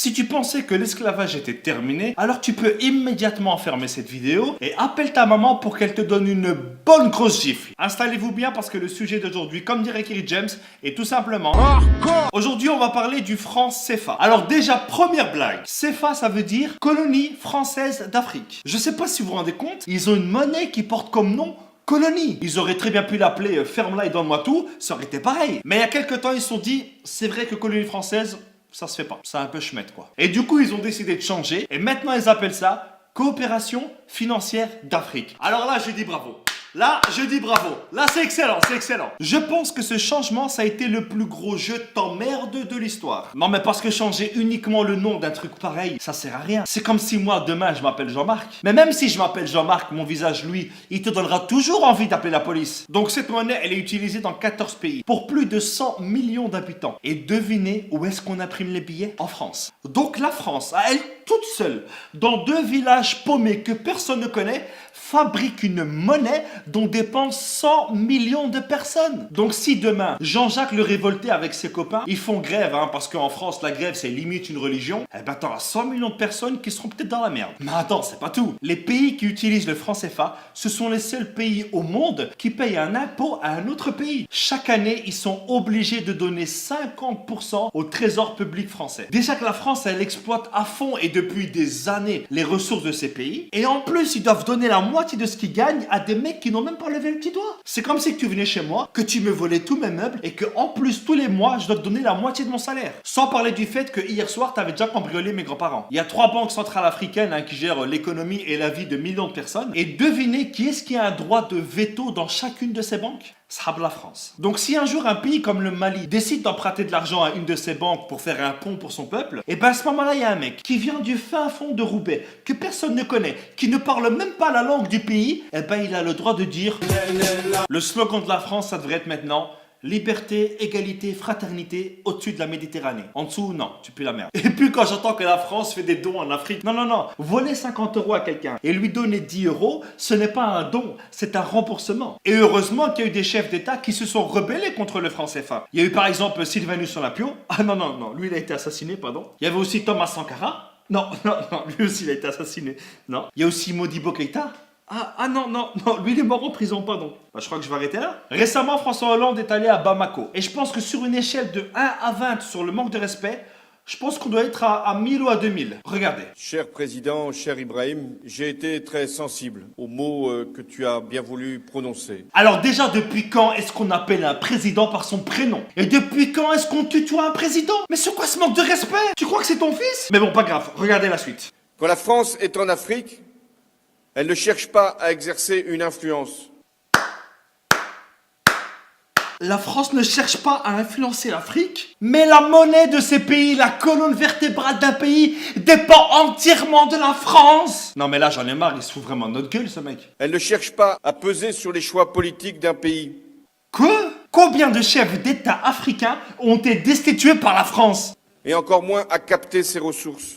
Si tu pensais que l'esclavage était terminé, alors tu peux immédiatement fermer cette vidéo et appelle ta maman pour qu'elle te donne une bonne grosse gifle. Installez-vous bien parce que le sujet d'aujourd'hui, comme dirait Kerry James, est tout simplement... Aujourd'hui, on va parler du franc CFA. Alors déjà, première blague. CFA, ça veut dire colonie française d'Afrique. Je sais pas si vous vous rendez compte, ils ont une monnaie qui porte comme nom colonie. Ils auraient très bien pu l'appeler ferme-la et donne-moi tout, ça aurait été pareil. Mais il y a quelques temps, ils se sont dit, c'est vrai que colonie française, ça se fait pas. C'est un peu chmette quoi. Et du coup, ils ont décidé de changer et maintenant ils appellent ça coopération financière d'Afrique. Alors là, je dis bravo. Là, je dis bravo. Là, c'est excellent, c'est excellent. Je pense que ce changement, ça a été le plus gros jeu de t'emmerde de l'histoire. Non, mais parce que changer uniquement le nom d'un truc pareil, ça sert à rien. C'est comme si moi, demain, je m'appelle Jean-Marc. Mais même si je m'appelle Jean-Marc, mon visage, lui, il te donnera toujours envie d'appeler la police. Donc cette monnaie, elle est utilisée dans 14 pays, pour plus de 100 millions d'habitants. Et devinez où est-ce qu'on imprime les billets? En France. Donc la France, à elle toute seule, dans 2 villages paumés que personne ne connaît, fabrique une monnaie dont dépendent 100 millions de personnes. Donc si demain, Jean-Jacques le révolté avec ses copains, ils font grève, parce qu'en France, la grève, c'est limite une religion, eh ben t'auras 100 millions de personnes qui seront peut-être dans la merde. Mais attends, c'est pas tout. Les pays qui utilisent le franc CFA, ce sont les seuls pays au monde qui payent un impôt à un autre pays. Chaque année, ils sont obligés de donner 50% au trésor public français. Déjà que la France, elle exploite à fond et depuis des années les ressources de ces pays. Et en plus, ils doivent donner la moitié de ce qu'ils gagnent à des mecs qui n'ont même pas levé le petit doigt. C'est comme si tu venais chez moi, que tu me volais tous mes meubles et que en plus tous les mois, je dois te donner la moitié de mon salaire. Sans parler du fait que hier soir, tu avais déjà cambriolé mes grands-parents. Il y a 3 banques centrales africaines qui gèrent l'économie et la vie de millions de personnes. Et devinez qui est-ce qui a un droit de veto dans chacune de ces banques? Ça la France. Donc si un jour un pays comme le Mali décide d'emprunter de l'argent à une de ces banques pour faire un pont pour son peuple, et ben à ce moment-là, il y a un mec qui vient du fin fond de Roubaix, que personne ne connaît, qui ne parle même pas la langue du pays, et ben il a le droit de dire... Le slogan de la France, ça devrait être maintenant... Liberté, égalité, fraternité au-dessus de la Méditerranée. En dessous, non, tu pues la merde. Et puis quand j'entends que la France fait des dons en Afrique, non, voler 50 € à quelqu'un et lui donner 10 €, ce n'est pas un don, c'est un remboursement. Et heureusement qu'il y a eu des chefs d'État qui se sont rebellés contre le franc CFA. Il y a eu par exemple Sylvanus Olympio. Ah non, lui il a été assassiné, pardon. Il y avait aussi Thomas Sankara. Non, lui aussi il a été assassiné. Non. Il y a aussi Modibo Keïta. Non, lui il est mort en prison, pardon. Je crois que je vais arrêter là. Récemment, François Hollande est allé à Bamako. Et je pense que sur une échelle de 1 à 20 sur le manque de respect, je pense qu'on doit être à 1000 ou à 2000. Regardez. Cher Président, cher Ibrahim, j'ai été très sensible aux mots que tu as bien voulu prononcer. Alors déjà, depuis quand est-ce qu'on appelle un président par son prénom? Et depuis quand est-ce qu'on tutoie un président? Mais c'est quoi ce manque de respect? Tu crois que c'est ton fils? Mais bon, pas grave, regardez la suite. Quand la France est en Afrique, elle ne cherche pas à exercer une influence. La France ne cherche pas à influencer l'Afrique, mais la monnaie de ces pays, la colonne vertébrale d'un pays, dépend entièrement de la France. Non mais là j'en ai marre, il se fout vraiment de notre gueule ce mec. Elle ne cherche pas à peser sur les choix politiques d'un pays. Quoi? Combien de chefs d'État africains ont été destitués par la France? Et encore moins à capter ses ressources.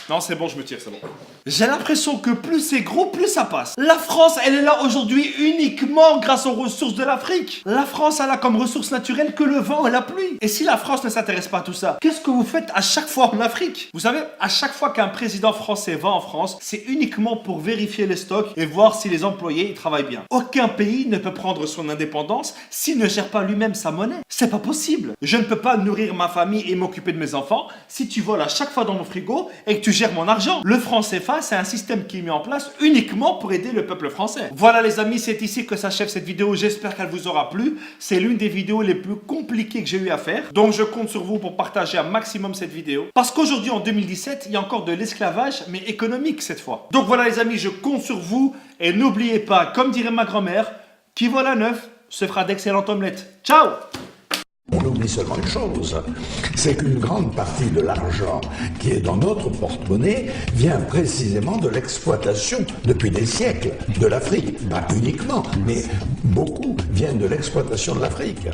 Non, c'est bon, je me tire, c'est bon. J'ai l'impression que plus c'est gros, plus ça passe. La France, elle est là aujourd'hui uniquement grâce aux ressources de l'Afrique. La France, elle a comme ressource naturelle que le vent et la pluie. Et si la France ne s'intéresse pas à tout ça, qu'est-ce que vous faites à chaque fois en Afrique? Vous savez, à chaque fois qu'un président français va en France, c'est uniquement pour vérifier les stocks et voir si les employés ils travaillent bien. Aucun pays ne peut prendre son indépendance s'il ne gère pas lui-même sa monnaie. C'est pas possible. Je ne peux pas nourrir ma famille et m'occuper de mes enfants si tu voles à chaque fois dans mon frigo et que tu gères mon argent. Le franc CFA, c'est un système qui est mis en place uniquement pour aider le peuple français. Voilà les amis, c'est ici que s'achève cette vidéo. J'espère qu'elle vous aura plu. C'est l'une des vidéos les plus compliquées que j'ai eu à faire. Donc je compte sur vous pour partager un maximum cette vidéo. Parce qu'aujourd'hui, en 2017, il y a encore de l'esclavage, mais économique cette fois. Donc voilà les amis, je compte sur vous. Et n'oubliez pas, comme dirait ma grand-mère, qui vole à neuf se fera d'excellentes omelettes. Ciao! On oublie seulement une chose, c'est qu'une grande partie de l'argent qui est dans notre porte-monnaie vient précisément de l'exploitation, depuis des siècles, de l'Afrique. Pas uniquement, mais beaucoup viennent de l'exploitation de l'Afrique.